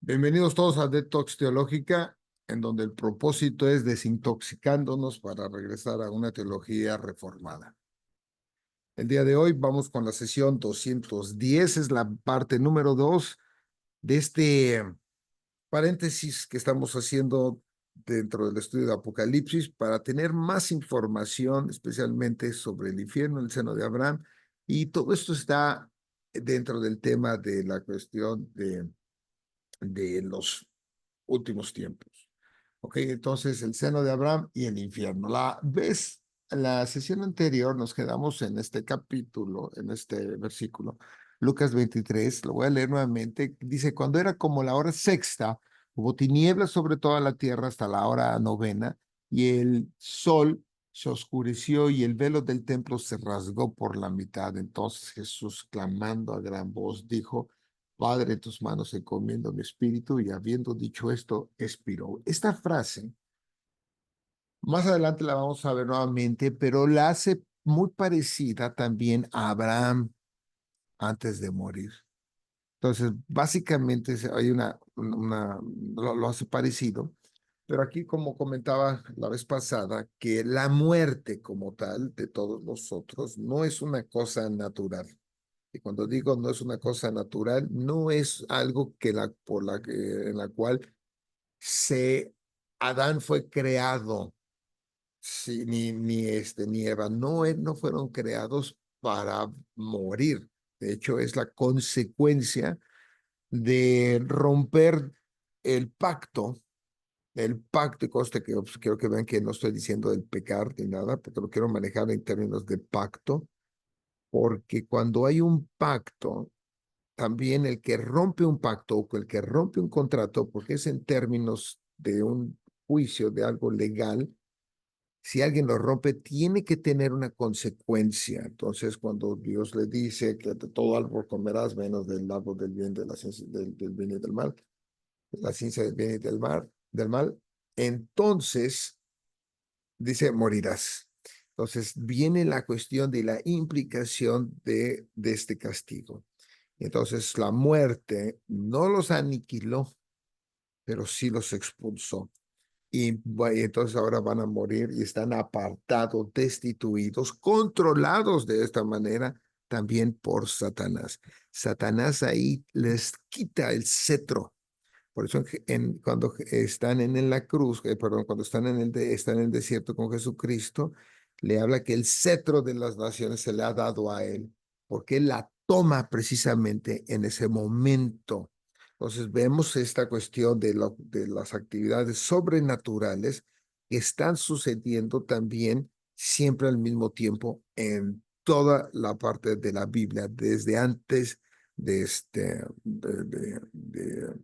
Bienvenidos todos a Detox Teológica, en donde el propósito es desintoxicándonos para regresar a una teología reformada. El día de hoy vamos con la sesión 210, es la parte número 2 de este paréntesis que estamos haciendo dentro del estudio de Apocalipsis para tener más información, especialmente sobre el infierno, el seno de Abraham, y todo esto está dentro del tema de la cuestión de los últimos tiempos. Ok, entonces el seno de Abraham y el infierno. La sesión anterior nos quedamos en este capítulo, en este versículo, Lucas 23, lo voy a leer nuevamente. Dice, cuando era como la hora sexta, hubo tinieblas sobre toda la tierra hasta la hora novena, y el sol se oscureció y el velo del templo se rasgó por la mitad. Entonces Jesús, clamando a gran voz, dijo, Padre, en tus manos encomiendo mi espíritu, y habiendo dicho esto, expiró. Esta frase, más adelante la vamos a ver nuevamente, pero la hace muy parecida también a Abraham antes de morir. Entonces, básicamente hay lo hace parecido, pero aquí, como comentaba la vez pasada, que la muerte como tal de todos nosotros no es una cosa natural. Y cuando digo no es una cosa natural, no es algo en la cual se, Adán fue creado, sí, ni Eva, no fueron creados para morir. De hecho, es la consecuencia de romper el pacto, y conste que pues, quiero que vean que no estoy diciendo del pecar ni nada, porque lo quiero manejar en términos de pacto, porque cuando hay un pacto, también el que rompe un pacto o el que rompe un contrato, porque es en términos de un juicio, de algo legal, si alguien lo rompe, tiene que tener una consecuencia. Entonces, cuando Dios le dice que de todo árbol comerás, menos del árbol del bien, de la ciencia, del bien y del mal, la ciencia del bien y del mal, entonces dice, morirás. Entonces, viene la cuestión de la implicación de este castigo. Entonces la muerte no los aniquiló, pero sí los expulsó. Y entonces ahora van a morir y están apartados, destituidos, controlados de esta manera también por Satanás. Satanás ahí les quita el cetro. Por eso cuando están en la cruz, perdón, cuando están en el desierto con Jesucristo, le habla que el cetro de las naciones se le ha dado a él, porque él la toma precisamente en ese momento. Entonces vemos esta cuestión de las actividades sobrenaturales que están sucediendo también siempre al mismo tiempo en toda la parte de la Biblia, desde antes de este, de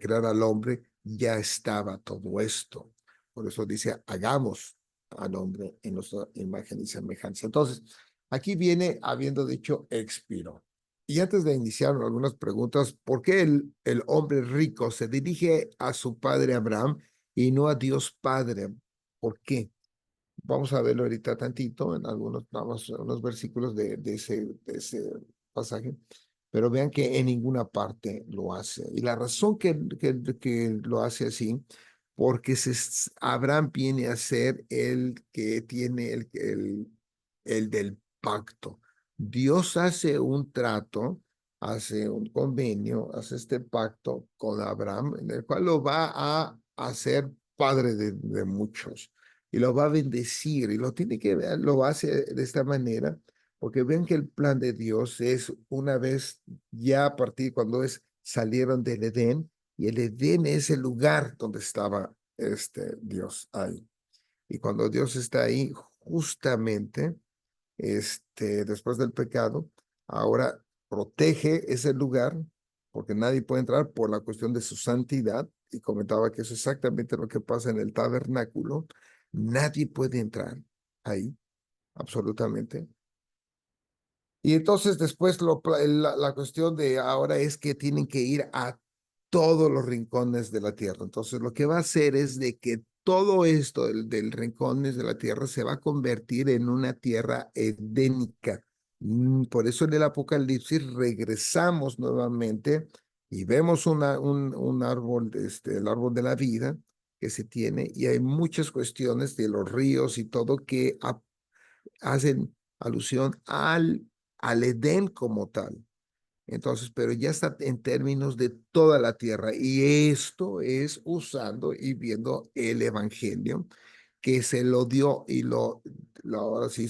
crear al hombre, ya estaba todo esto. Por eso dice, hagamos al hombre en nuestra imagen y semejanza. Entonces, aquí viene habiendo dicho expiró. Y antes de iniciar algunas preguntas, ¿por qué el hombre rico se dirige a su padre Abraham y no a Dios Padre? ¿Por qué? Vamos a verlo ahorita tantito en unos versículos de ese pasaje, pero vean que en ninguna parte lo hace. Y la razón que lo hace así, porque Abraham viene a ser el que tiene el del pacto. Dios hace un trato, hace un convenio, hace este pacto con Abraham, en el cual lo va a hacer padre de muchos y lo va a bendecir y lo tiene que ver, lo hace de esta manera, porque ven que el plan de Dios es una vez ya a partir cuando salieron del Edén, y el Edén es el lugar donde estaba Dios ahí. Y cuando Dios está ahí, justamente, después del pecado, ahora protege ese lugar, porque nadie puede entrar por la cuestión de su santidad, y comentaba que eso es exactamente lo que pasa en el tabernáculo. Nadie puede entrar ahí, absolutamente. Y entonces después la cuestión de ahora es que tienen que ir a todos los rincones de la tierra. Entonces lo que va a hacer es de que todo esto del rincones de la tierra se va a convertir en una tierra edénica. Por eso en el Apocalipsis regresamos nuevamente y vemos un árbol, el árbol de la vida que se tiene, y hay muchas cuestiones de los ríos y todo que hacen alusión al Edén como tal. Entonces, pero ya está en términos de toda la tierra, y esto es usando y viendo el evangelio que se lo dio y ahora sí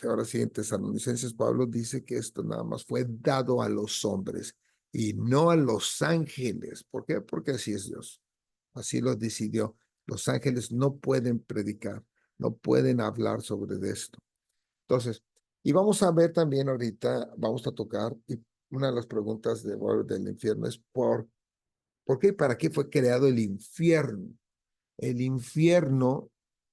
ahora sí en Tesalonicenses Pablo dice que esto nada más fue dado a los hombres y no a los ángeles. ¿Por qué? Porque así es Dios. Así lo decidió. Los ángeles no pueden predicar, no pueden hablar sobre esto. Entonces, y vamos a ver también ahorita, vamos a tocar, y una de las preguntas del infierno es ¿por qué y para qué fue creado el infierno? El infierno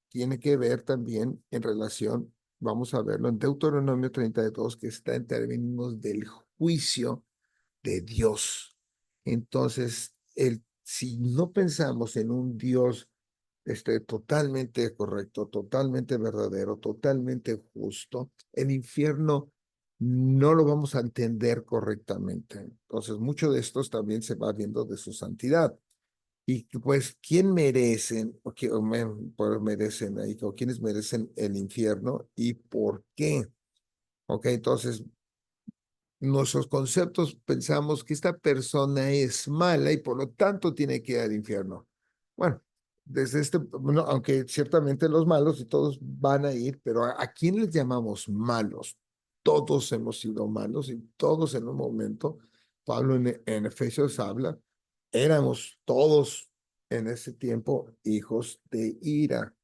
tiene que ver también en relación, vamos a verlo en Deuteronomio 32, que está en términos del juicio de Dios. Entonces, si no pensamos en un Dios totalmente correcto, totalmente verdadero, totalmente justo, el infierno no lo vamos a entender correctamente. Entonces, mucho de esto también se va viendo de su santidad. Y pues, ¿quién merecen pues, merecen ahí, o quiénes merecen el infierno y por qué? Ok, entonces nuestros conceptos pensamos que esta persona es mala y por lo tanto tiene que ir al infierno. Bueno, bueno, aunque ciertamente los malos y todos van a ir, pero ¿a quién les llamamos malos? Todos hemos sido malos y todos en un momento, Pablo en Efesios habla, éramos todos en ese tiempo hijos de ira.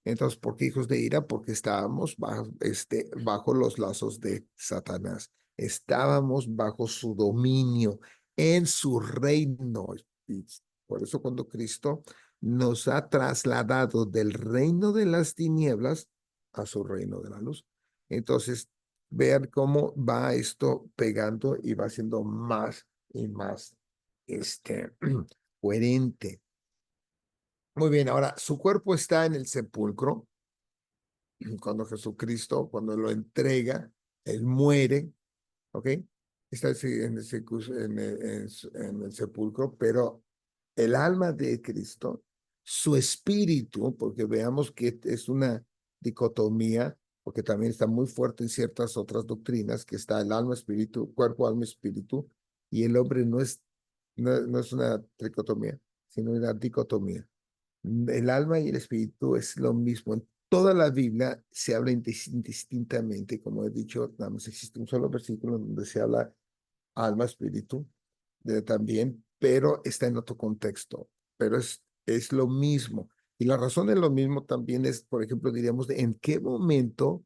Entonces, ¿por qué hijos de ira? Porque estábamos bajo los lazos de Satanás. Estábamos bajo su dominio, en su reino. Y por eso cuando Cristo nos ha trasladado del reino de las tinieblas a su reino de la luz. Entonces, vean cómo va esto pegando y va siendo más y más coherente. Muy bien, ahora su cuerpo está en el sepulcro cuando Jesucristo, cuando lo entrega, él muere, ¿ok? Está en el sepulcro, pero el alma de Cristo, su espíritu, porque veamos que es una dicotomía, porque también está muy fuerte en ciertas otras doctrinas, que está el alma, espíritu, cuerpo, alma, espíritu, y el hombre no es una tricotomía, sino una dicotomía. El alma y el espíritu es lo mismo. En toda la Biblia se habla indistintamente, como he dicho, nada más existe un solo versículo donde se habla alma, espíritu, también, pero está en otro contexto, pero es lo mismo. Y la razón de lo mismo también es, por ejemplo, diríamos, en qué momento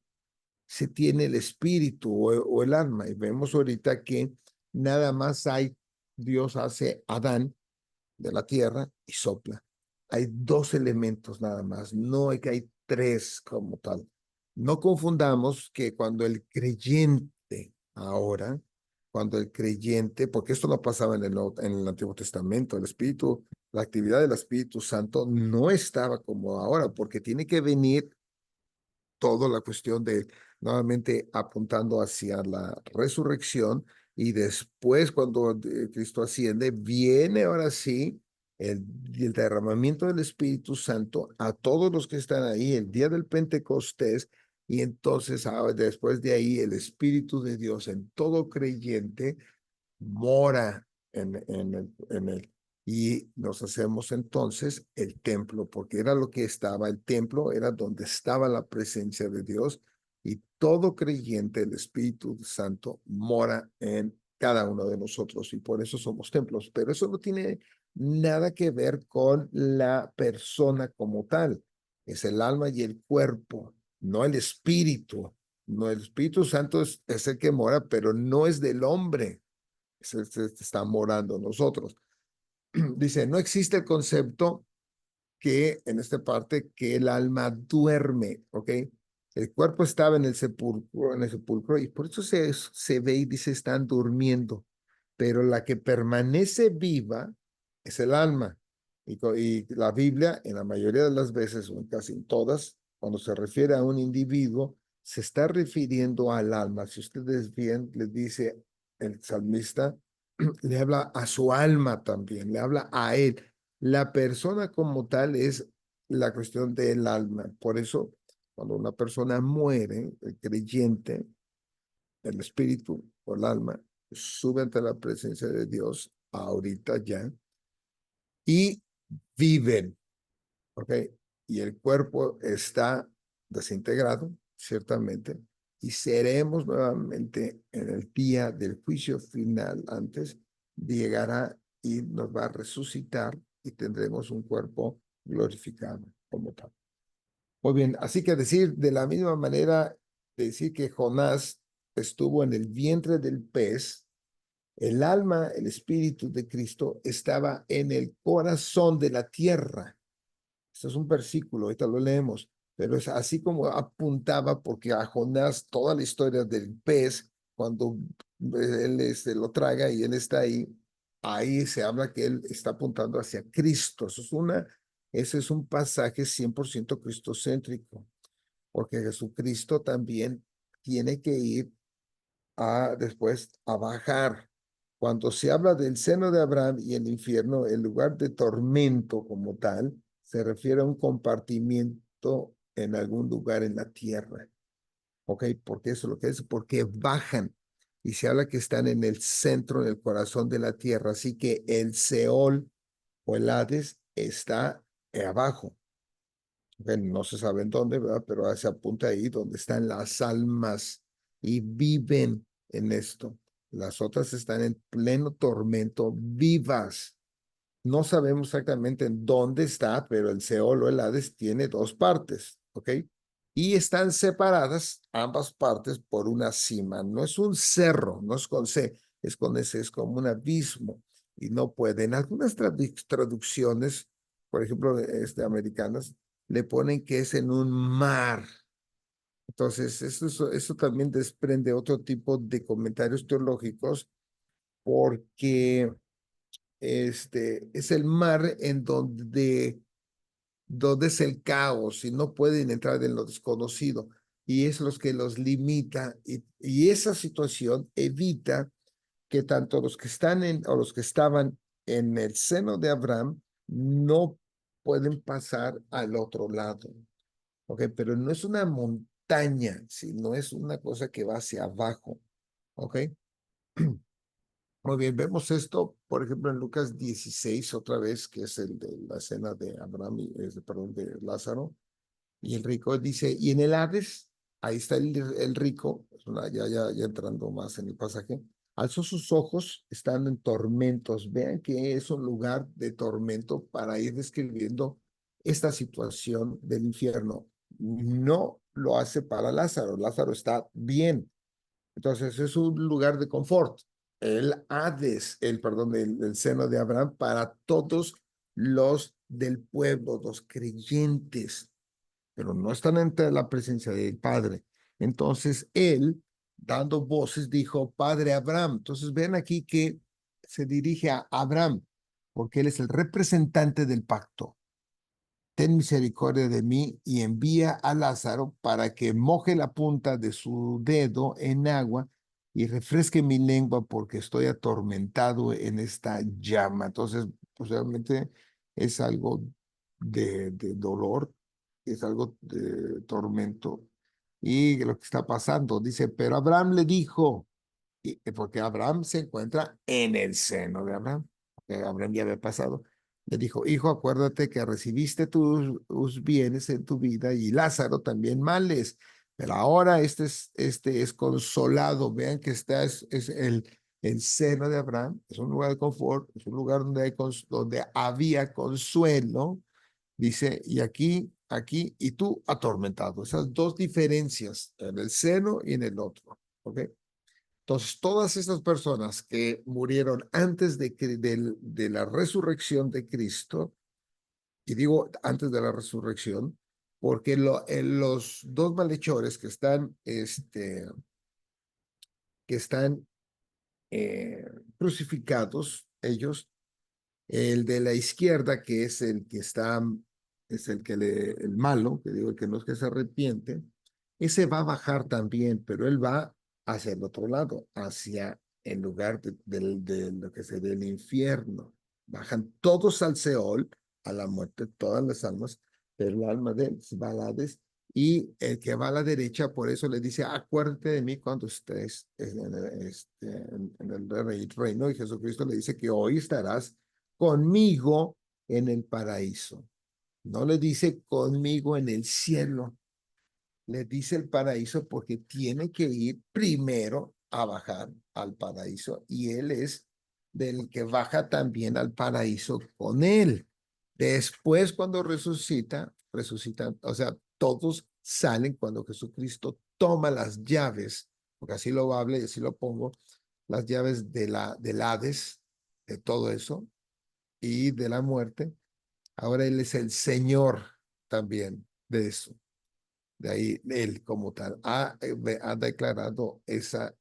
se tiene el espíritu o el alma. Y vemos ahorita que nada más Dios hace Adán de la tierra y sopla. Hay dos elementos nada más, no hay que hay tres como tal. No confundamos que cuando el creyente ahora, cuando el creyente, porque esto no pasaba en el Antiguo Testamento, el Espíritu, la actividad del Espíritu Santo no estaba como ahora, porque tiene que venir toda la cuestión de nuevamente apuntando hacia la resurrección y después cuando Cristo asciende, viene ahora sí el derramamiento del Espíritu Santo a todos los que están ahí el día del Pentecostés y entonces después de ahí el Espíritu de Dios en todo creyente mora en él. Y nos hacemos entonces el templo, porque era lo que estaba, el templo era donde estaba la presencia de Dios y todo creyente, el Espíritu Santo, mora en cada uno de nosotros y por eso somos templos. Pero eso no tiene nada que ver con la persona como tal. Es el alma y el cuerpo, no el espíritu. No, el Espíritu Santo es el que mora, pero no es del hombre se está morando en nosotros. Dice, no existe el concepto que en esta parte que el alma duerme, ¿ok? El cuerpo estaba en el sepulcro y por eso se ve y dice están durmiendo, pero la que permanece viva es el alma. Y la Biblia, en la mayoría de las veces, o en casi en todas, cuando se refiere a un individuo, se está refiriendo al alma. Si ustedes bien, les dice el salmista, le habla a su alma también, le habla a él. La persona como tal es la cuestión del alma. Por eso, cuando una persona muere, el creyente, el espíritu o el alma, sube ante la presencia de Dios, ahorita ya, y viven, ¿ok? Y el cuerpo está desintegrado, ciertamente, y seremos nuevamente en el día del juicio final antes, llegará y nos va a resucitar y tendremos un cuerpo glorificado como tal. Muy bien, así que decir de la misma manera, decir que Jonás estuvo en el vientre del pez, el alma, el espíritu de Cristo estaba en el corazón de la tierra. Esto es un versículo, ahorita lo leemos, pero es así como apuntaba, porque a Jonás toda la historia del pez, cuando él lo traga y él está ahí, ahí se habla que él está apuntando hacia Cristo. Ese es un pasaje 100% cristocéntrico, porque Jesucristo también tiene que ir después a bajar. Cuando se habla del seno de Abraham y el infierno, el lugar de tormento como tal, se refiere a un compartimiento en algún lugar en la tierra. ¿Ok? Porque eso es lo que es, porque bajan. Y se habla que están en el centro, en el corazón de la tierra. Así que el Seol o el Hades está abajo. No se sabe en dónde, ¿verdad? Pero se apunta ahí donde están las almas y viven en esto. Las otras están en pleno tormento, vivas. No sabemos exactamente en dónde está, pero el Seol o el Hades tiene dos partes, ¿ok? Y están separadas ambas partes por una cima. No es un cerro, no es con C, es con S, es como un abismo. Y no pueden. Algunas traducciones, por ejemplo, americanas, le ponen que es en un mar. Entonces, eso también desprende otro tipo de comentarios teológicos, porque es el mar en donde es el caos y no pueden entrar en lo desconocido. Y es lo que los limita. Y esa situación evita que tanto los que están o los que estaban en el seno de Abraham no pueden pasar al otro lado. ¿Ok? Pero no es una montaña, sino es una cosa que va hacia abajo. ¿Ok? Muy bien, vemos esto, por ejemplo, en Lucas 16, otra vez, que es el de la cena de Abraham, perdón, de Lázaro, y el rico dice, y en el Hades, ahí está el rico, ya entrando más en el pasaje, alzó sus ojos, estando en tormentos. Vean que es un lugar de tormento para ir describiendo esta situación del infierno. No lo hace para Lázaro, Lázaro está bien, entonces es un lugar de confort. El Hades, perdón, el seno de Abraham para todos los del pueblo, los creyentes, pero no están ante la presencia del Padre. Entonces él, dando voces, dijo, Padre Abraham. Entonces ven aquí que se dirige a Abraham, porque él es el representante del pacto. Ten misericordia de mí y envía a Lázaro para que moje la punta de su dedo en agua y refresque mi lengua porque estoy atormentado en esta llama. Entonces, pues realmente es algo de dolor, es algo de tormento. Y lo que está pasando, dice, pero Abraham le dijo, porque Abraham se encuentra en el seno de Abraham, que Abraham ya había pasado. Le dijo, hijo, acuérdate que recibiste tus bienes en tu vida y Lázaro también males, pero ahora este es consolado. Vean que es el seno de Abraham, es un lugar de confort, es un lugar donde había consuelo, dice, y aquí, y tú atormentado. Esas dos diferencias en el seno y en el otro, ¿ok? Entonces, todas estas personas que murieron antes de la resurrección de Cristo, y digo antes de la resurrección, porque los dos malhechores que están crucificados, ellos, el de la izquierda, que es el que el malo, que digo, el que no es que se arrepiente, ese va a bajar también, pero él va hacia el otro lado, en lugar de lo que sería el infierno. Bajan todos al Seol, a la muerte, todas las almas, pero el alma de él va al Hades, y el que va a la derecha, por eso le dice, acuérdate de mí cuando estés en el reino, y Jesucristo le dice que hoy estarás conmigo en el paraíso. No le dice conmigo en el cielo, le dice el paraíso porque tiene que ir primero a bajar al paraíso, y él es del que baja también al paraíso con él. Después, cuando resucitan, o sea, todos salen cuando Jesucristo toma las llaves, porque así lo habla y así lo pongo, las llaves del Hades, de todo eso, y de la muerte. Ahora él es el Señor también de eso. De ahí él como tal ha declarado esa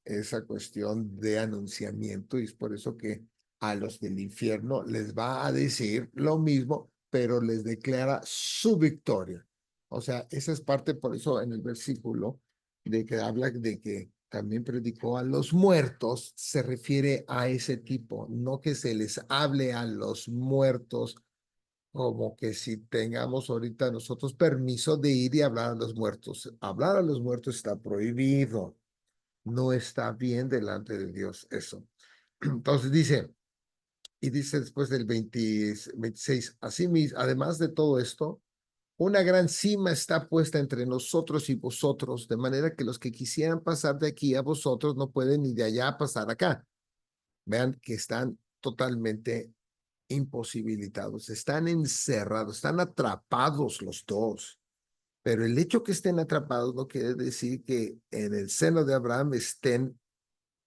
cuestión de anunciamiento, y es por eso que a los del infierno les va a decir lo mismo, pero les declara su victoria. O sea, esa es parte, por eso en el versículo de que habla de que también predicó a los muertos, se refiere a ese tipo, no que se les hable a los muertos como que si tengamos ahorita nosotros permiso de ir y hablar a los muertos. Hablar a los muertos está prohibido. No está bien delante de Dios eso. Entonces dice, y dice después del 26, así mismo, además de todo esto, una gran cima está puesta entre nosotros y vosotros, de manera que los que quisieran pasar de aquí a vosotros no pueden ni de allá pasar acá. Vean que están totalmente imposibilitados, están encerrados, están atrapados los dos. Pero el hecho que estén atrapados no quiere decir que en el seno de Abraham estén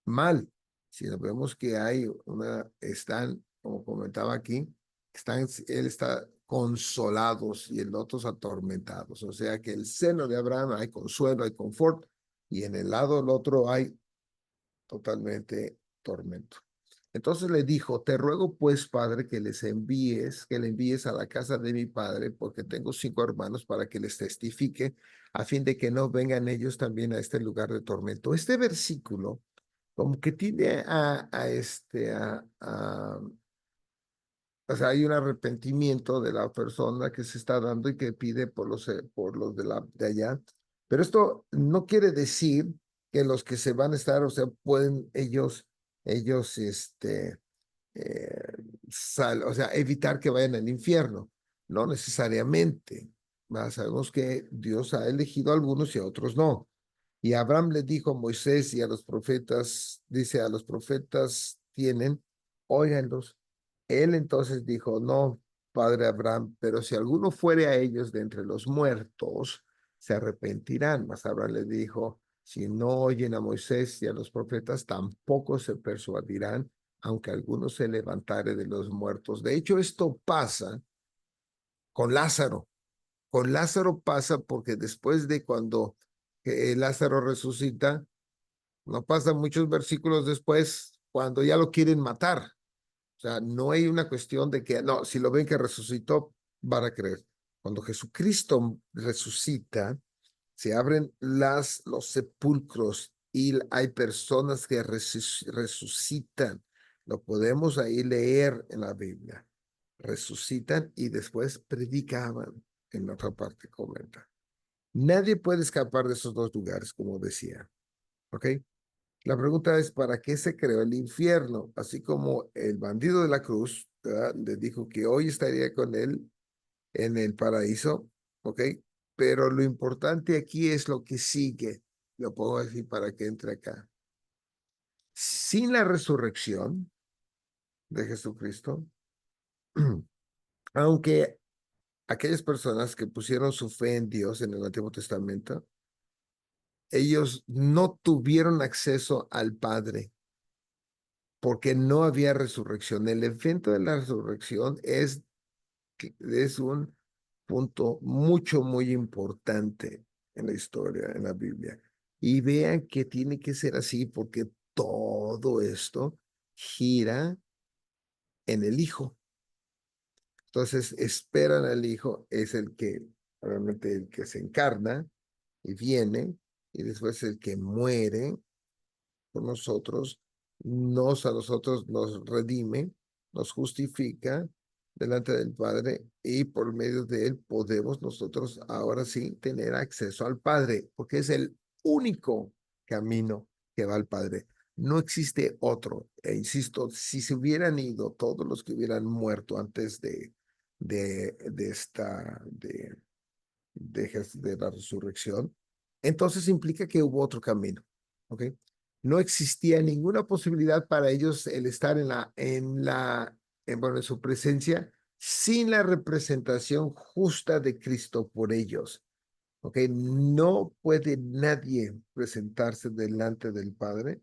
mal, sino vemos que están, como comentaba aquí, él está consolados y el otros atormentados. O sea que el seno de Abraham hay consuelo, hay confort, y en el lado del otro hay totalmente tormento. Entonces le dijo, te ruego pues, padre, que le envíes a la casa de mi padre, porque tengo 5 hermanos, para que les testifique, a fin de que no vengan ellos también a este lugar de tormento. Este versículo, como que tiene o sea, hay un arrepentimiento de la persona que se está dando y que pide por los de allá. Pero esto no quiere decir que los que se van a estar, o sea, pueden ellos, eh, o sea, evitar que vayan al infierno. No necesariamente. Sabemos que Dios ha elegido a algunos y a otros no. Y Abraham le dijo a Moisés y a los profetas, dice, a los profetas tienen, óiganlos. Él entonces dijo, no, padre Abraham, pero si alguno fuere a ellos de entre los muertos, se arrepentirán. Mas Abraham le dijo, si no oyen a Moisés y a los profetas, tampoco se persuadirán, aunque alguno se levantare de los muertos. De hecho, esto pasa con Lázaro. Con Lázaro pasa porque después de cuando Lázaro resucita, no pasa muchos versículos después, cuando ya lo quieren matar. O sea, no hay una cuestión de que, no, si lo ven que resucitó, van a creer. Cuando Jesucristo resucita, se abren los sepulcros y hay personas que resucitan. Lo podemos ahí leer en la Biblia. Resucitan y después predicaban. En otra parte comenta. Nadie puede escapar de esos dos lugares, como decía. ¿Ok? La pregunta es, ¿para qué se creó el infierno? Así como el bandido de la cruz, ¿verdad?, le dijo que hoy estaría con él en el paraíso, ¿ok? Pero lo importante aquí es lo que sigue. Lo pongo así para que entre acá. Sin la resurrección de Jesucristo, aunque aquellas personas que pusieron su fe en Dios en el Antiguo Testamento, ellos no tuvieron acceso al Padre porque no había resurrección. El evento de la resurrección es un punto muy importante en la historia, en la Biblia. Y vean que tiene que ser así porque todo esto gira en el Hijo. Entonces esperan al Hijo, es el que realmente el que se encarna, y viene, y después el que muere por nosotros, a nosotros nos redime, nos justifica delante del Padre y por medio de él podemos nosotros ahora sí tener acceso al Padre, porque es el único camino que va al Padre. No existe otro. E insisto, si se hubieran ido todos los que hubieran muerto antes de la resurrección, entonces implica que hubo otro camino, ¿ok? No existía ninguna posibilidad para ellos el estar bueno, en su presencia sin la representación justa de Cristo por ellos, ¿ok? No puede nadie presentarse delante del Padre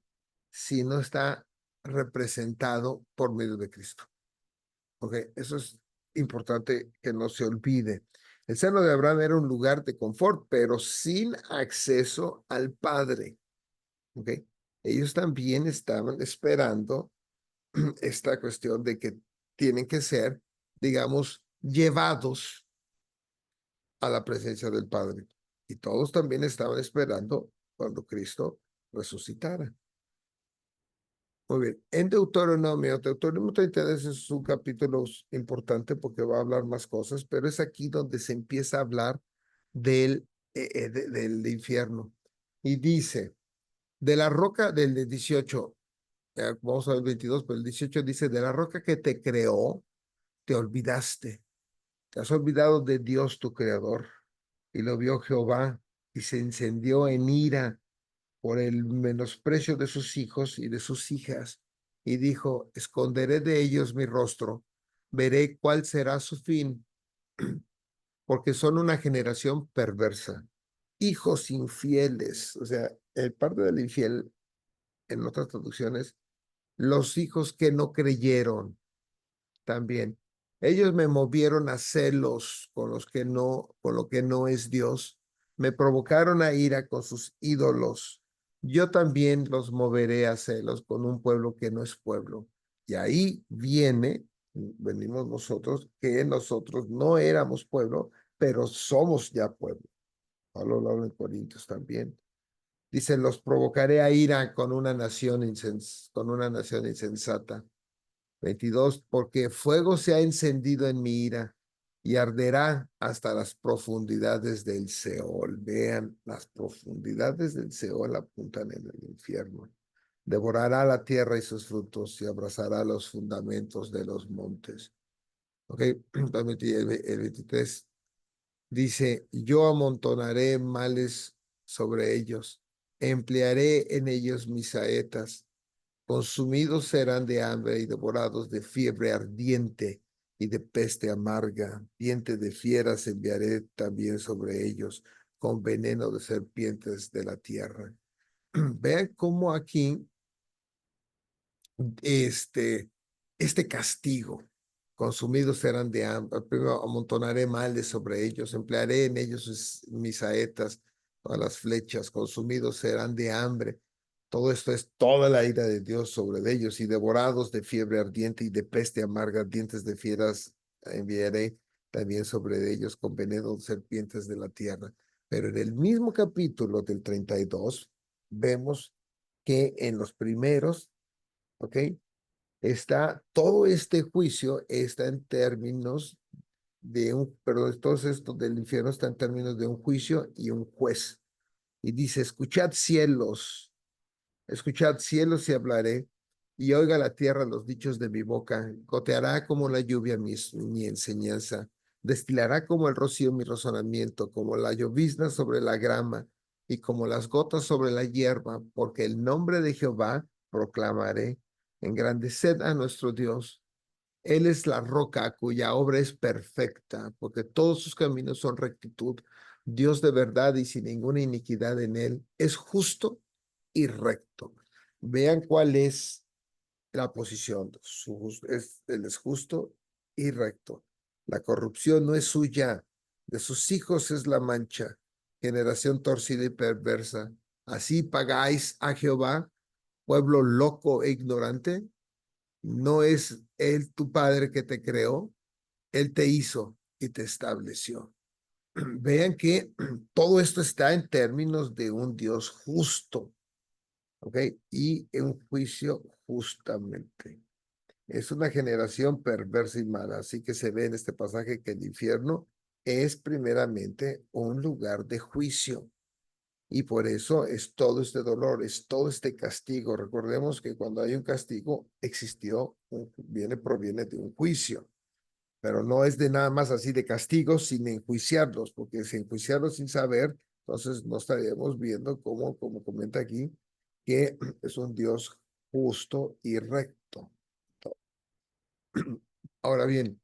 si no está representado por medio de Cristo. Ok, eso es importante que no se olvide. El seno de Abraham era un lugar de confort, pero sin acceso al Padre. Ok, ellos también estaban esperando esta cuestión de que tienen que ser, digamos, llevados a la presencia del Padre. Y todos también estaban esperando cuando Cristo resucitara. Muy bien. En Deuteronomio 33 es un capítulo importante porque va a hablar más cosas, pero es aquí donde se empieza a hablar del infierno. Y dice, de la roca del 18, vamos a ver el 22, pero el 18 dice, de la roca que te creó, te olvidaste. Te has olvidado de Dios tu creador. Y lo vio Jehová y se encendió en ira por el menosprecio de sus hijos y de sus hijas, y dijo, esconderé de ellos mi rostro, veré cuál será su fin, porque son una generación perversa, hijos infieles, o sea, el parte del infiel, en otras traducciones, los hijos que no creyeron también. Ellos me movieron a celos con lo que no es Dios. Me provocaron a ira con sus ídolos. Yo también los moveré a celos con un pueblo que no es pueblo. Y ahí venimos nosotros, que nosotros no éramos pueblo, pero somos ya pueblo. Pablo lo habla en Corintios también. Dice, los provocaré a ira con una nación insensata. 22, porque fuego se ha encendido en mi ira y arderá hasta las profundidades del Seol. Vean, las profundidades del Seol apuntan en el infierno. Devorará la tierra y sus frutos y abrazará los fundamentos de los montes. Ok, el 23 dice, yo amontonaré males sobre ellos, emplearé en ellos mis saetas, consumidos serán de hambre y devorados de fiebre ardiente y de peste amarga. Diente de fieras enviaré también sobre ellos, con veneno de serpientes de la tierra. Vean cómo aquí este, este castigo, consumidos serán de hambre, primero amontonaré males sobre ellos, emplearé en ellos mis saetas, todas las flechas, consumidos serán de hambre. Todo esto es toda la ira de Dios sobre ellos y devorados de fiebre ardiente y de peste amarga, dientes de fieras enviaré también sobre ellos con veneno de serpientes de la tierra. Pero en el mismo capítulo del 32 vemos que en los primeros, ¿ok? Está todo este juicio está en términos perdón, todo esto del infierno está en términos de un juicio y un juez. Y dice, escuchad cielos y hablaré, y oiga la tierra los dichos de mi boca, goteará como la lluvia mi enseñanza, destilará como el rocío mi razonamiento, como la llovizna sobre la grama, y como las gotas sobre la hierba, porque el nombre de Jehová proclamaré. Engrandeced a nuestro Dios. Él es la roca cuya obra es perfecta, porque todos sus caminos son rectitud. Dios de verdad y sin ninguna iniquidad en él. Es justo y recto. Vean cuál es la posición. Él es justo y recto. La corrupción no es suya. De sus hijos es la mancha. Generación torcida y perversa. Así pagáis a Jehová, pueblo loco e ignorante. No es Él tu Padre que te creó, Él te hizo y te estableció. vean que todo esto está en términos de un Dios justo, ¿ok? Y un juicio justamente. Es una generación perversa y mala, así que se ve en este pasaje que el infierno es primeramente un lugar de juicio. Y por eso es todo este dolor, es todo este castigo. Recordemos que cuando hay un castigo, proviene de un juicio, pero no es de nada más así de castigo sin enjuiciarlos, porque si enjuiciarlos sin saber, entonces no estaríamos viendo como comenta aquí, que es un Dios justo y recto. Ahora bien,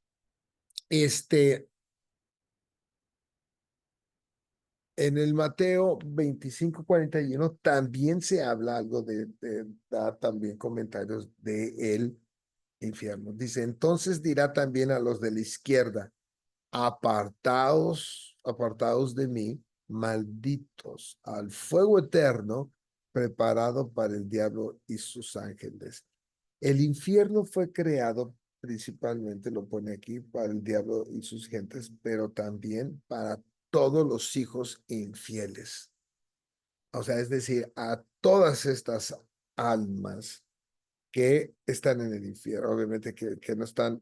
en el Mateo 25:41 también se habla algo da también comentarios de el infierno. Dice, entonces dirá también a los de la izquierda, apartaos, apartaos de mí, malditos, al fuego eterno preparado para el diablo y sus ángeles. El infierno fue creado principalmente, lo pone aquí, para el diablo y sus gentes, pero también para todos los hijos infieles. O sea, es decir, a todas estas almas que están en el infierno, obviamente que no están,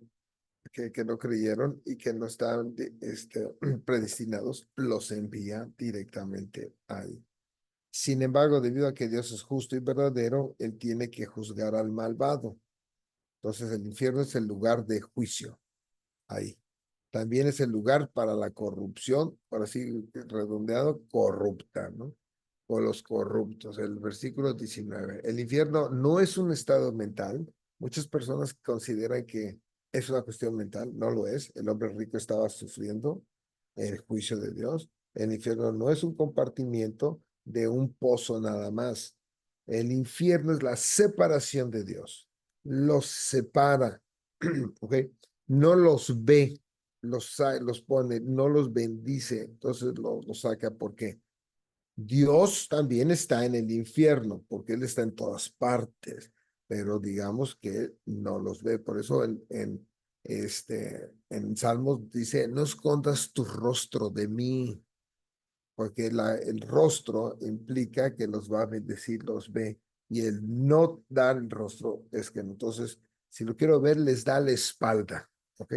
que no creyeron y que no están predestinados, los envía directamente ahí. Sin embargo, debido a que Dios es justo y verdadero, Él tiene que juzgar al malvado. Entonces el infierno es el lugar de juicio ahí. También es el lugar para la corrupción, por así redondeado, corrupta, ¿no? O los corruptos. El versículo 19. El infierno no es un estado mental. Muchas personas consideran que es una cuestión mental. No lo es. El hombre rico estaba sufriendo el juicio de Dios. El infierno no es un compartimiento de un pozo nada más. El infierno es la separación de Dios. Los separa, ¿ok? No los ve, los pone, no los bendice, entonces los saca. ¿Por qué? Dios también está en el infierno, porque Él está en todas partes, pero digamos que no los ve. Por eso en Salmos dice, no escondas tu rostro de mí, porque el rostro implica que los va a bendecir, los ve, y el no dar el rostro es que entonces, si lo quiero ver, les da la espalda, ¿ok?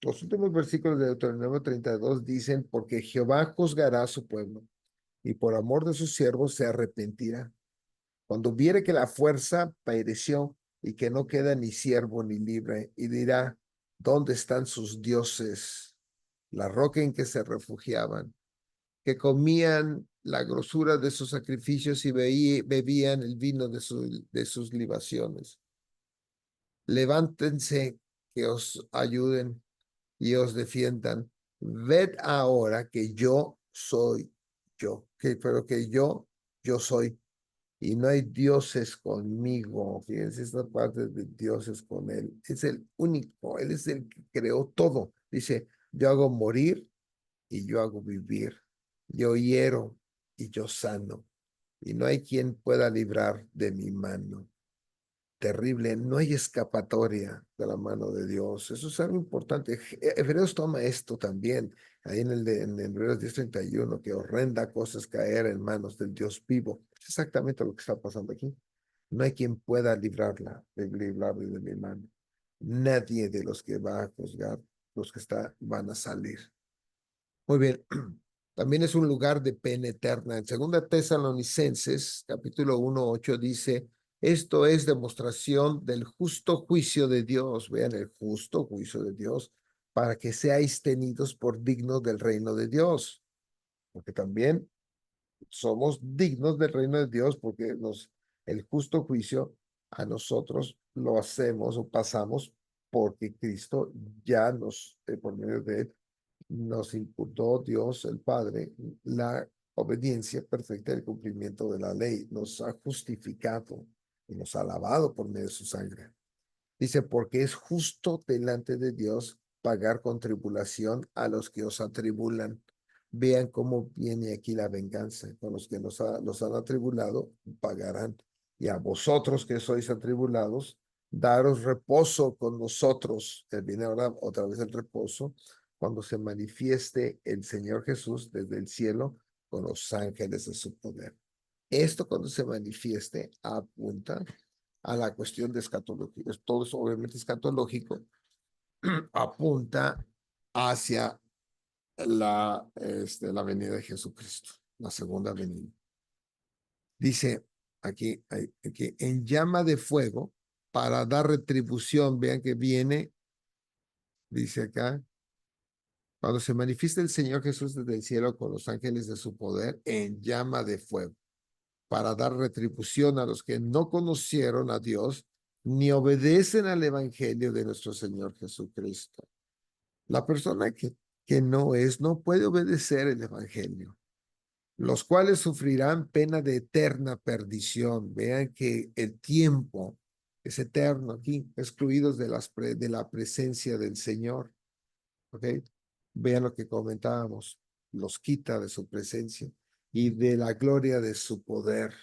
Los últimos versículos de Deuteronomio 32 dicen, porque Jehová juzgará a su pueblo y por amor de sus siervos se arrepentirá. Cuando viere que la fuerza pereció y que no queda ni siervo ni libre, y dirá, ¿dónde están sus dioses? La roca en que se refugiaban, que comían la grosura de sus sacrificios y bebían el vino de sus libaciones. Levántense, que os ayuden y os defiendan. Ved ahora que yo soy yo, pero que yo soy, y no hay dioses conmigo. Fíjense esta parte de dioses con él. Es el único, él es el que creó todo. Dice, yo hago morir y yo hago vivir. Yo hiero y yo sano. Y no hay quien pueda librar de mi mano. Terrible, no hay escapatoria de la mano de Dios. Eso es algo importante. Hebreos toma esto también, ahí en Hebreos 10:31, que horrenda cosa es caer en manos del Dios vivo. Es exactamente lo que está pasando aquí. No hay quien pueda librarle de mi mano. Nadie de los que va a juzgar, los que van a salir. Muy bien. También es un lugar de pena eterna. En 2 Tesalonicenses, capítulo 1:8 dice, esto es demostración del justo juicio de Dios. Vean, el justo juicio de Dios, para que seáis tenidos por dignos del reino de Dios. Porque también somos dignos del reino de Dios, porque el justo juicio a nosotros lo hacemos o pasamos porque Cristo ya por medio de él, nos imputó Dios el Padre la obediencia perfecta del cumplimiento de la ley. Nos ha justificado y nos ha lavado por medio de su sangre. Dice, porque es justo delante de Dios pagar con tribulación a los que os atribulan. Vean cómo viene aquí la venganza. Con los que los han atribulado, pagarán. Y a vosotros que sois atribulados, daros reposo con nosotros. Viene ahora otra vez el reposo, cuando se manifieste el Señor Jesús desde el cielo con los ángeles de su poder. Esto cuando se manifieste apunta a la cuestión de escatología. Todo eso obviamente escatológico apunta hacia la venida de Jesucristo, la segunda venida. Dice aquí en llama de fuego para dar retribución. Vean que viene, dice acá, cuando se manifiesta el Señor Jesús desde el cielo con los ángeles de su poder en llama de fuego, para dar retribución a los que no conocieron a Dios ni obedecen al evangelio de nuestro Señor Jesucristo. La persona que no puede obedecer el evangelio, los cuales sufrirán pena de eterna perdición. Vean que el tiempo es eterno aquí, excluidos de la presencia del Señor. ¿Ok? Vean lo que comentábamos, los quita de su presencia y de la gloria de su poder.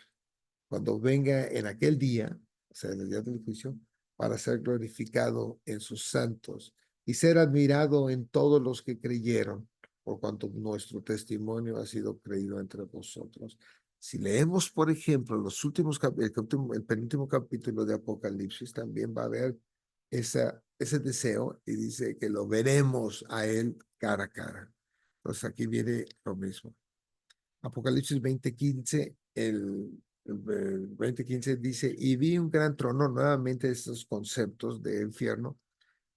Cuando venga en aquel día, o sea, en el día del juicio, para ser glorificado en sus santos y ser admirado en todos los que creyeron, por cuanto nuestro testimonio ha sido creído entre vosotros. Si leemos, por ejemplo, el penúltimo capítulo de Apocalipsis, también va a haber ese deseo y dice que lo veremos a él cara a cara. Entonces aquí viene lo mismo. Apocalipsis 20:15, el 20:15 dice, y vi un gran trono, nuevamente estos conceptos de infierno,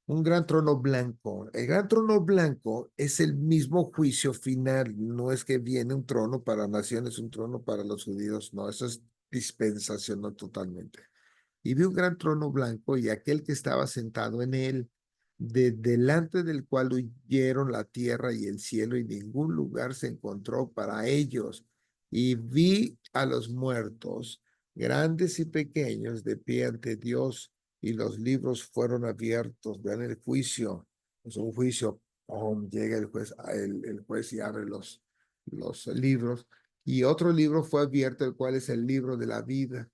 un gran trono blanco. El gran trono blanco es el mismo juicio final, no es que viene un trono para naciones, un trono para los judíos, no, eso es dispensación, no totalmente. Y vi un gran trono blanco y aquel que estaba sentado en él, delante del cual huyeron la tierra y el cielo y ningún lugar se encontró para ellos. Y vi a los muertos, grandes y pequeños, de pie ante Dios y los libros fueron abiertos. Vean el juicio, es un juicio, llega el juez y abre los libros. Y otro libro fue abierto, el cual es el libro de la vida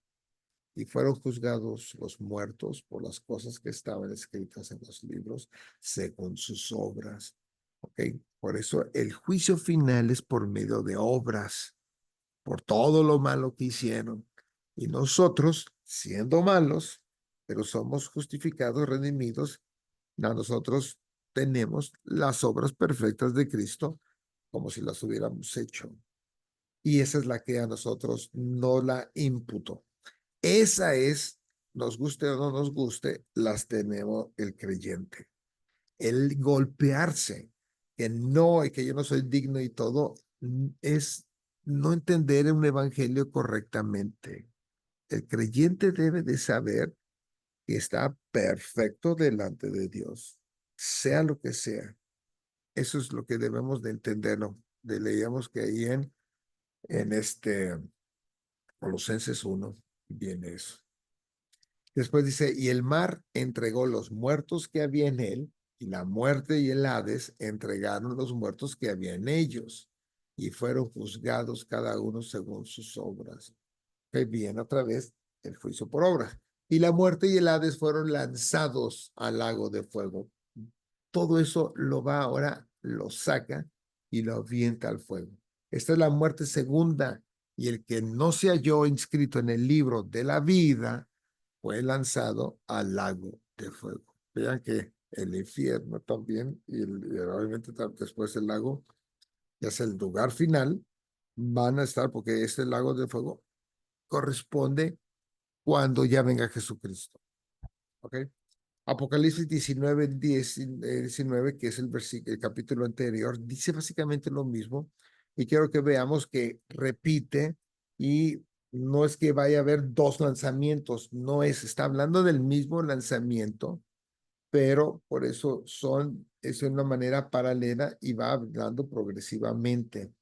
y fueron juzgados los muertos por las cosas que estaban escritas en los libros según sus obras. ¿Ok? Por eso el juicio final es por medio de obras, por todo lo malo que hicieron. Y nosotros, siendo malos, pero somos justificados, redimidos, nosotros tenemos las obras perfectas de Cristo como si las hubiéramos hecho. Y esa es la que a nosotros no la imputó. Esa es, nos guste o no nos guste, las tenemos el creyente. El golpearse, que no, y que yo no soy digno y todo, es no entender un evangelio correctamente. El creyente debe de saber que está perfecto delante de Dios, sea lo que sea. Eso es lo que debemos de entenderlo. Leíamos que ahí en Colosenses 1 viene eso. Después dice, y el mar entregó los muertos que había en él, y la muerte y el Hades entregaron los muertos que había en ellos, y fueron juzgados cada uno según sus obras. Que viene otra vez el juicio por obras. Y la muerte y el Hades fueron lanzados al lago de fuego. Todo eso lo va ahora, lo saca y lo avienta al fuego. Esta es la muerte segunda, y el que no se halló inscrito en el libro de la vida fue lanzado al lago de fuego. Vean que el infierno también, y obviamente después el lago, ya es el lugar final, van a estar, porque este lago de fuego corresponde cuando ya venga Jesucristo. ¿Ok? Apocalipsis 19, que es el capítulo anterior, dice básicamente lo mismo, y quiero que veamos que repite, y no es que vaya a haber dos lanzamientos, no es, está hablando del mismo lanzamiento, pero por eso es de una manera paralela y va hablando progresivamente.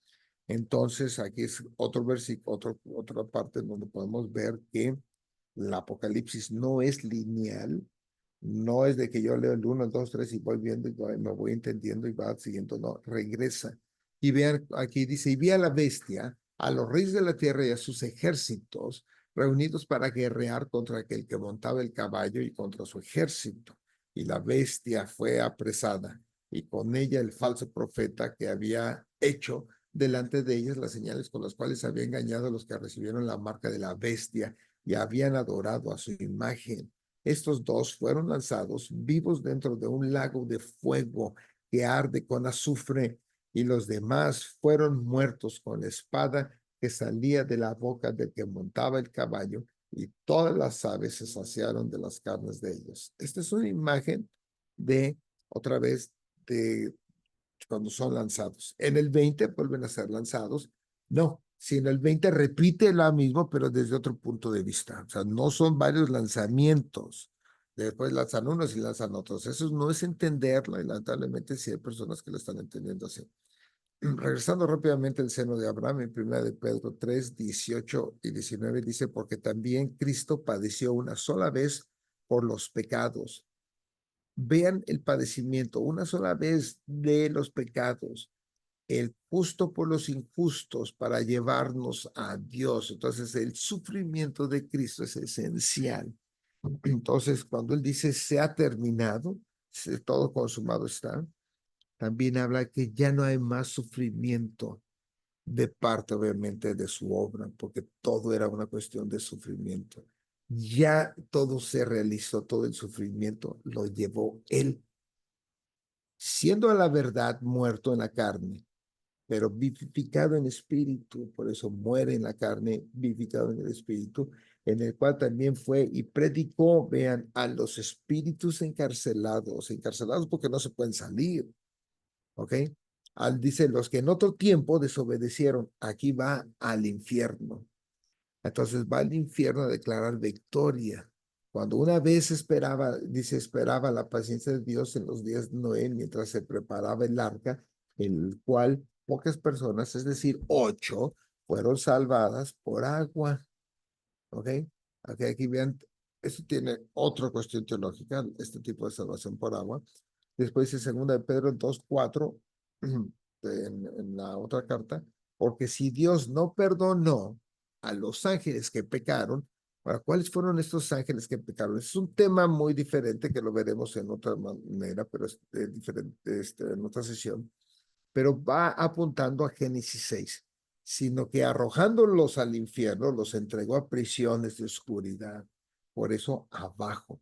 Entonces, aquí es otro versículo, otra parte donde podemos ver que el Apocalipsis no es lineal, no es de que yo leo el 1, el 2, 3 y voy viendo y me voy entendiendo y va siguiendo, no, regresa. Y vean, aquí dice, y vi a la bestia, a los reyes de la tierra y a sus ejércitos reunidos para guerrear contra aquel que montaba el caballo y contra su ejército. Y la bestia fue apresada y con ella el falso profeta que había hecho delante de ellas las señales con las cuales había engañado a los que recibieron la marca de la bestia y habían adorado a su imagen. Estos dos fueron lanzados vivos dentro de un lago de fuego que arde con azufre, y los demás fueron muertos con la espada que salía de la boca del que montaba el caballo, y todas las aves se saciaron de las carnes de ellos. Esta es una imagen de, otra vez, de cuando son lanzados. En el 20 vuelven a ser lanzados. No, si en el 20 repite lo mismo, pero desde otro punto de vista. O sea, no son varios lanzamientos. Después lanzan unos y lanzan otros. Eso no es entenderlo, y lamentablemente sí hay personas que lo están entendiendo así. Regresando rápidamente al seno de Abraham, en 1 de Pedro 3, 18 y 19 dice, porque también Cristo padeció una sola vez por los pecados. Vean el padecimiento, una sola vez de los pecados, el justo por los injustos para llevarnos a Dios. Entonces, el sufrimiento de Cristo es esencial. Entonces, cuando Él dice, se ha terminado, todo consumado está, también habla que ya no hay más sufrimiento de parte, obviamente, de su obra, porque todo era una cuestión de sufrimiento. Ya todo se realizó, todo el sufrimiento lo llevó Él, siendo a la verdad muerto en la carne, pero vivificado en espíritu. Por eso muere en la carne, vivificado en el espíritu, en el cual también fue y predicó, vean, a los espíritus encarcelados porque no se pueden salir, ¿ok? Dice, los que en otro tiempo desobedecieron, aquí va al infierno. Entonces va al infierno a declarar victoria. Cuando una vez esperaba, dice, esperaba la paciencia de Dios en los días de Noé mientras se preparaba el arca, el cual pocas personas, es decir, 8, fueron salvadas por agua. ¿Ok? Aquí vean, esto tiene otra cuestión teológica, este tipo de salvación por agua. Después dice 2 de Pedro 2:4 en la otra carta, porque si Dios no perdonó a los ángeles que pecaron, ¿para cuáles fueron estos ángeles que pecaron? Es un tema muy diferente que lo veremos en otra manera, pero es diferente en otra sesión, pero va apuntando a Génesis 6, sino que arrojándolos al infierno, los entregó a prisiones de oscuridad. Por eso abajo,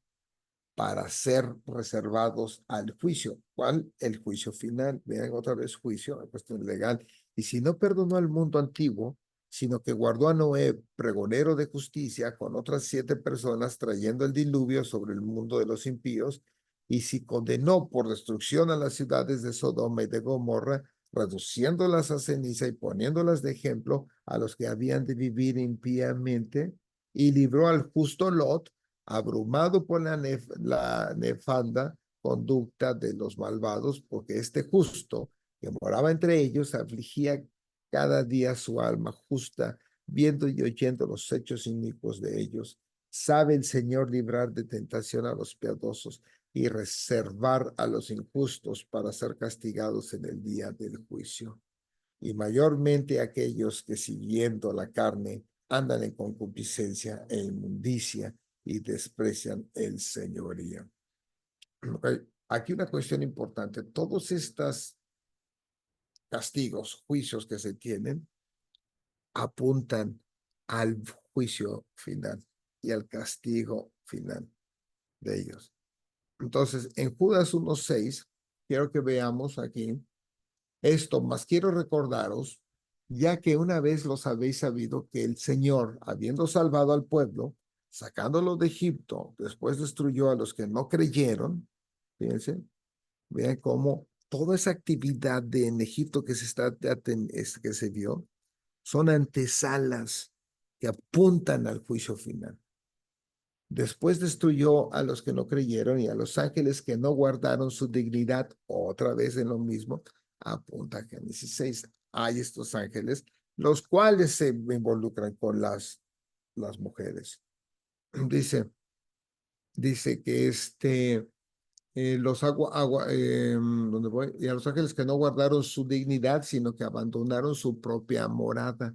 para ser reservados al juicio. ¿Cuál? El juicio final. Vean otra vez juicio, la cuestión legal. Y si no perdonó al mundo antiguo, sino que guardó a Noé, pregonero de justicia, con otras 7 personas, trayendo el diluvio sobre el mundo de los impíos, y si condenó por destrucción a las ciudades de Sodoma y de Gomorra, reduciéndolas a ceniza y poniéndolas de ejemplo a los que habían de vivir impíamente, y libró al justo Lot, abrumado por la nefanda conducta de los malvados, porque este justo que moraba entre ellos afligía cada día su alma justa, viendo y oyendo los hechos inicuos de ellos. Sabe el Señor librar de tentación a los piadosos y reservar a los injustos para ser castigados en el día del juicio. Y mayormente aquellos que siguiendo la carne andan en concupiscencia e inmundicia y desprecian el señorío. Okay. Aquí una cuestión importante. Todos estos castigos, juicios que se tienen, apuntan al juicio final y al castigo final de ellos. Entonces, en Judas 1:6, quiero que veamos aquí esto, mas quiero recordaros, ya que una vez los habéis sabido, que el Señor, habiendo salvado al pueblo, sacándolo de Egipto, después destruyó a los que no creyeron. Fíjense, vean cómo toda esa actividad en Egipto que que se vio, son antesalas que apuntan al juicio final. Después destruyó a los que no creyeron y a los ángeles que no guardaron su dignidad. Otra vez en lo mismo, apunta a Génesis 6. Hay estos ángeles, los cuales se involucran con las mujeres. Dice que ¿dónde voy? Y a los ángeles que no guardaron su dignidad, sino que abandonaron su propia morada,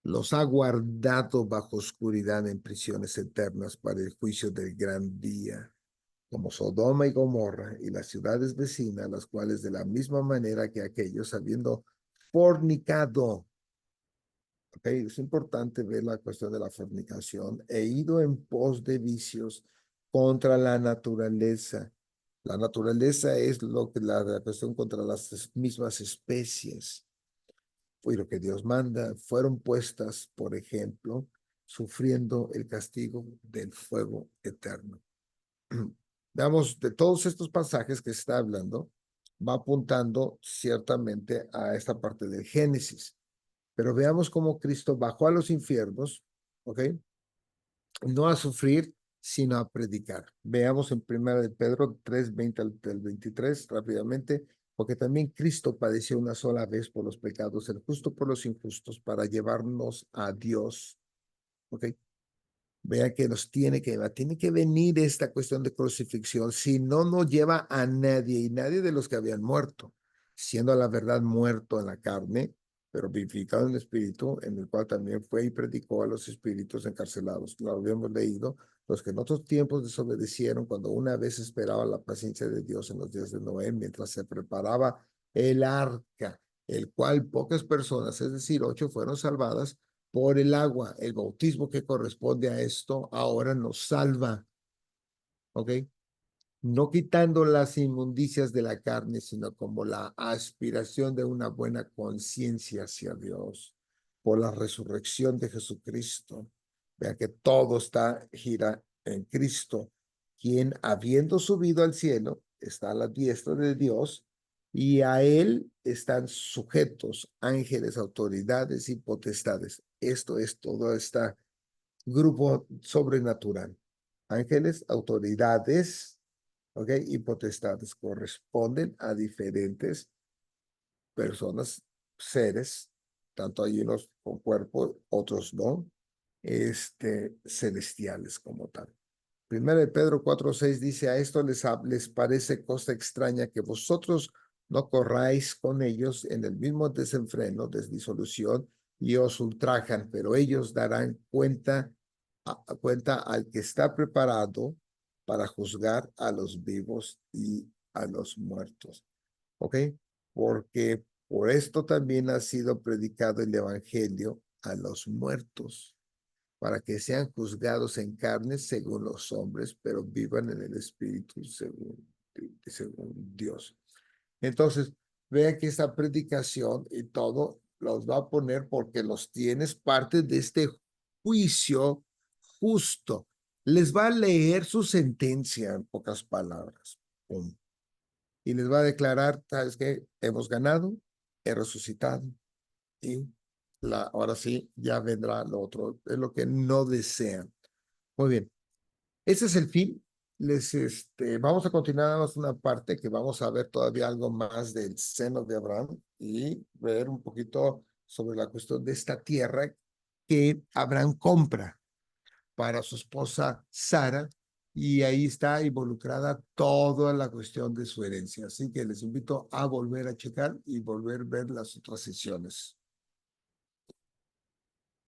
los ha guardado bajo oscuridad en prisiones eternas para el juicio del gran día. como Sodoma y Gomorra y las ciudades vecinas, las cuales de la misma manera que aquellos, habiendo fornicado, ¿ok? Es importante ver la cuestión de la fornicación, he ido en pos de vicios contra la naturaleza. La naturaleza es lo que la cuestión contra las mismas especies. Y lo que Dios manda, fueron puestas, por ejemplo, sufriendo el castigo del fuego eterno. Veamos, de todos estos pasajes que se está hablando, va apuntando ciertamente a esta parte del Génesis. Pero veamos cómo Cristo bajó a los infiernos, ¿ok? No a sufrir, sino a predicar. Veamos en 1 de Pedro 3, 20 al 23 rápidamente, porque también Cristo padeció una sola vez por los pecados, el justo por los injustos, para llevarnos a Dios, ¿ok? Vea que tiene que venir esta cuestión de crucifixión, si no, no lleva a nadie y nadie de los que habían muerto, siendo a la verdad muerto en la carne, pero vivificado en el espíritu, en el cual también fue y predicó a los espíritus encarcelados. Lo habíamos leído, los que en otros tiempos desobedecieron cuando una vez esperaba la paciencia de Dios en los días de Noé, mientras se preparaba el arca, el cual pocas personas, es decir, 8, fueron salvadas por el agua. El bautismo que corresponde a esto ahora nos salva, ¿ok? No quitando las inmundicias de la carne, sino como la aspiración de una buena conciencia hacia Dios por la resurrección de Jesucristo. Vea que todo gira en Cristo, quien habiendo subido al cielo, está a la diestra de Dios y a él están sujetos ángeles, autoridades y potestades. Esto es todo este grupo sobrenatural. Ángeles, autoridades, ¿ok? Y potestades corresponden a diferentes personas, seres, tanto hay unos con cuerpo, otros no, celestiales como tal. Primero de Pedro 4:6 dice, a esto les parece cosa extraña que vosotros no corráis con ellos en el mismo desenfreno, disolución, y os ultrajan, pero ellos darán cuenta al que está preparado para juzgar a los vivos y a los muertos. ¿Ok? Porque por esto también ha sido predicado el evangelio a los muertos, para que sean juzgados en carne según los hombres, pero vivan en el espíritu según Dios. Entonces, vean que esta predicación y todo los va a poner porque los tienes parte de este juicio justo. Les va a leer su sentencia en pocas palabras. ¡Pum! Y les va a declarar, ¿sabes qué? Hemos ganado, he resucitado y ahora sí, ya vendrá lo otro, es lo que no desean. Muy bien, ese es el fin. Vamos a continuar más una parte que vamos a ver todavía algo más del seno de Abraham y ver un poquito sobre la cuestión de esta tierra que Abraham compra para su esposa Sara y ahí está involucrada toda la cuestión de su herencia. Así que les invito a volver a checar y volver a ver las otras sesiones.